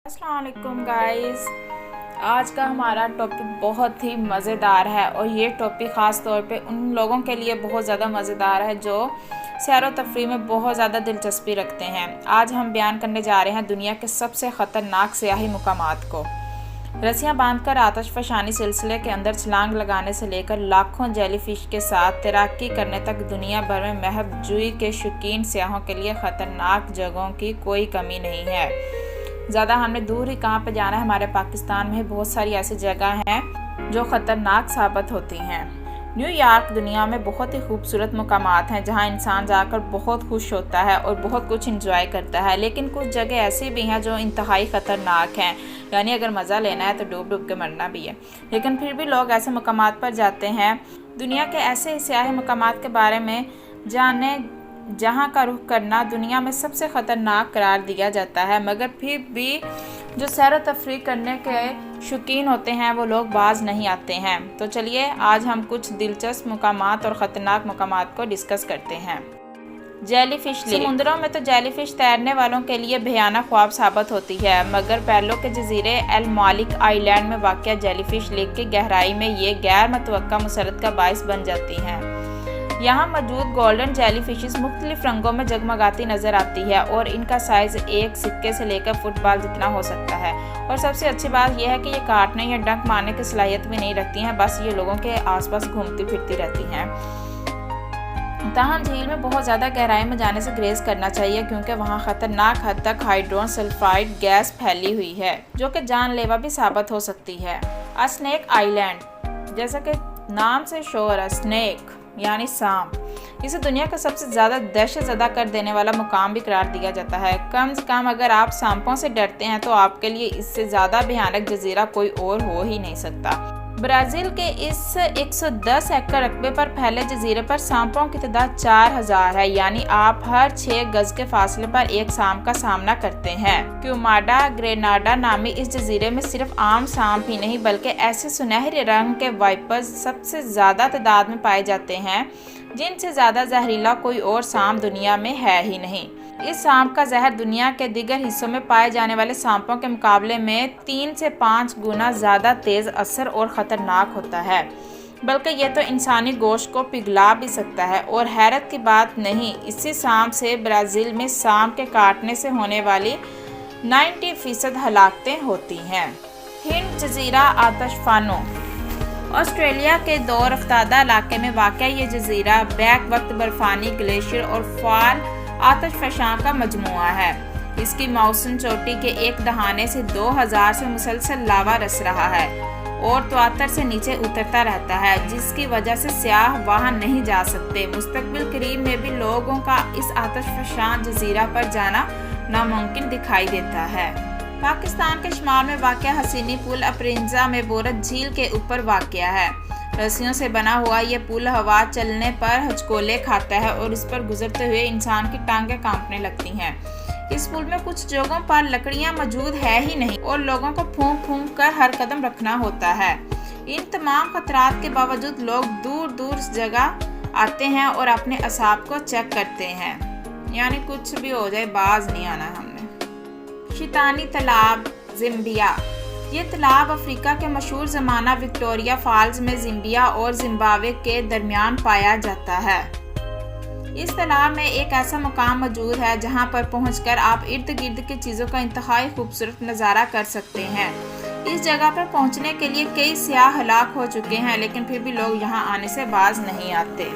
अस्सलाम वालेकुम गाइस। आज का हमारा टॉपिक बहुत ही मज़ेदार है और ये टॉपिक ख़ास तौर पे उन लोगों के लिए बहुत ज़्यादा मज़ेदार है जो सैर व तफरीह में बहुत ज़्यादा दिलचस्पी रखते हैं। आज हम बयान करने जा रहे हैं दुनिया के सबसे ख़तरनाक सियाही मुकामात को। रस्सियाँ बांधकर आतिशफ़शानी सिलसिले के अंदर छलांग लगाने से लेकर लाखों जेलीफिश के साथ तैराकी करने तक दुनिया भर में महब जुई के शौकीन सियाहों के लिए ख़तरनाक जगहों की कोई कमी नहीं है। ज़्यादा हमने दूर ही कहाँ पे जाना है, हमारे पाकिस्तान में बहुत सारी ऐसी जगह हैं जो ख़तरनाक साबित होती हैं। न्यूयॉर्क दुनिया में बहुत ही खूबसूरत मुकामात हैं जहाँ इंसान जाकर बहुत खुश होता है और बहुत कुछ एंजॉय करता है, लेकिन कुछ जगह ऐसी भी हैं जो इंतहाई ख़तरनाक हैं, यानी अगर मज़ा लेना है तो डूब डूब के मरना भी है। लेकिन फिर भी लोग ऐसे मुकामात पर जाते हैं। दुनिया के ऐसे सियाही मुकामात के बारे में जाने जहाँ का रुख करना दुनिया में सबसे ख़तरनाक करार दिया जाता है, मगर फिर भी जो सैर व तफरीह करने के शौकीन होते हैं वो लोग बाज नहीं आते हैं। तो चलिए आज हम कुछ दिलचस्प मुकामात और ख़तरनाक मुकामात को डिस्कस करते हैं। Jellyfish lake. समुद्रों में तो जेलीफिश तैरने वालों के लिए भयानक ख्वाब साबित होती है, मगर पैलो के जजीरे एल मालिक आइलैंड में वाक़िया जेलीफिश लेक की गहराई में ये गैर मुतवक्का मुसरत का बाइस बन जाती हैं। यहाँ मौजूद गोल्डन जेलीफिशेस मुख्तलिफ रंगों में जगमगाती नज़र आती है और इनका साइज़ एक सिक्के से लेकर फुटबॉल जितना हो सकता है। और सबसे अच्छी बात यह है कि ये काटने या डंक मारने की सलाहियत भी नहीं रखती हैं, बस ये लोगों के आसपास घूमती फिरती रहती हैं। ताहम झील में बहुत ज़्यादा गहराई में जाने से ग्रेज करना चाहिए, क्योंकि वहाँ ख़तरनाक हद तक हाइड्रोजन सल्फाइड गैस फैली हुई है जो कि जानलेवा भी साबित हो सकती है। स्नेक आइलैंड, जैसा कि नाम से शोर है, स्नेक यानी सांप, इसे दुनिया का सबसे ज़्यादा दहशत ज़दा कर देने वाला मुकाम भी करार दिया जाता है। कम से कम अगर आप सांपों से डरते हैं तो आपके लिए इससे ज़्यादा भयानक जजीरा कोई और हो ही नहीं सकता। ब्राज़ील के इस 110 एकड़ रकबे पर फैले जजीरे पर सांपों की तादाद 4000 है, यानी आप हर 6 गज के फासले पर एक सांप का सामना करते हैं। क्यूमाडा ग्रेनाडा नामी इस जजीरे में सिर्फ आम सांप ही नहीं बल्कि ऐसे सुनहरे रंग के वाइपर्स सबसे ज़्यादा तादाद में पाए जाते हैं, जिनसे ज़्यादा जहरीला कोई और सांप दुनिया में है ही नहीं। इस सांप का जहर दुनिया के दीगर हिस्सों में पाए जाने वाले सांपों के मुकाबले में 3 से 5 गुना ज़्यादा तेज़ असर और ख़तरनाक होता है, बल्कि यह तो इंसानी गोश्त को पिघला भी सकता है। और हैरत की बात नहीं, इसी सांप से ब्राज़ील में सांप के काटने से होने वाली 90% हलाकतें होती हैं। हिंद जजीरा आतिशफ़ानो, ऑस्ट्रेलिया के दौर अफ्तादा इलाके में वाक़या ये जजीरा बैक वक्त बर्फानी ग्लेशियर और फाल आतिशफ़शां का मजमुआ है। इसकी मौसम चोटी के एक दहाने से 2000 से मुसलसल लावा रस रहा है और त्वातर से नीचे उतरता रहता है, जिसकी वजह से सियाह वहां नहीं जा सकते। मुस्तकबिल करीब में भी लोगों का इस आतिशफ़शां जजीरा पर जाना नामुमकिन दिखाई देता है। पाकिस्तान के शुमाल में वाक़या हसीनी पुल अपरिंजा में बोरत झील के ऊपर वाक़या है। रस्सियों से बना हुआ ये पुल हवा चलने पर हचकोले खाता है और इस पर गुजरते हुए इंसान की टांगें कांपने लगती हैं। इस पुल में कुछ जगहों पर लकड़ियां मौजूद है ही नहीं और लोगों को फूंक फूंक कर हर कदम रखना होता है। इन तमाम खतरात के बावजूद लोग दूर दूर इस जगह आते हैं और अपने असाब को चेक करते हैं, यानी कुछ भी हो जाए बाज नहीं आना हमने। शैतानी तालाब ज़िम्बिया, ये तालाब अफ्रीका के मशहूर ज़माना विक्टोरिया फॉल्स में ज़िम्बिया और ज़िम्बाब्वे के दरमियान पाया जाता है। इस तालाब में एक ऐसा मुकाम मौजूद है जहां पर पहुंचकर आप इर्द गिर्द की चीज़ों का इंतहाई खूबसूरत नज़ारा कर सकते हैं। इस जगह पर पहुंचने के लिए कई सियाह हलाक हो चुके हैं, लेकिन फिर भी लोग यहां आने से बाज नहीं आते।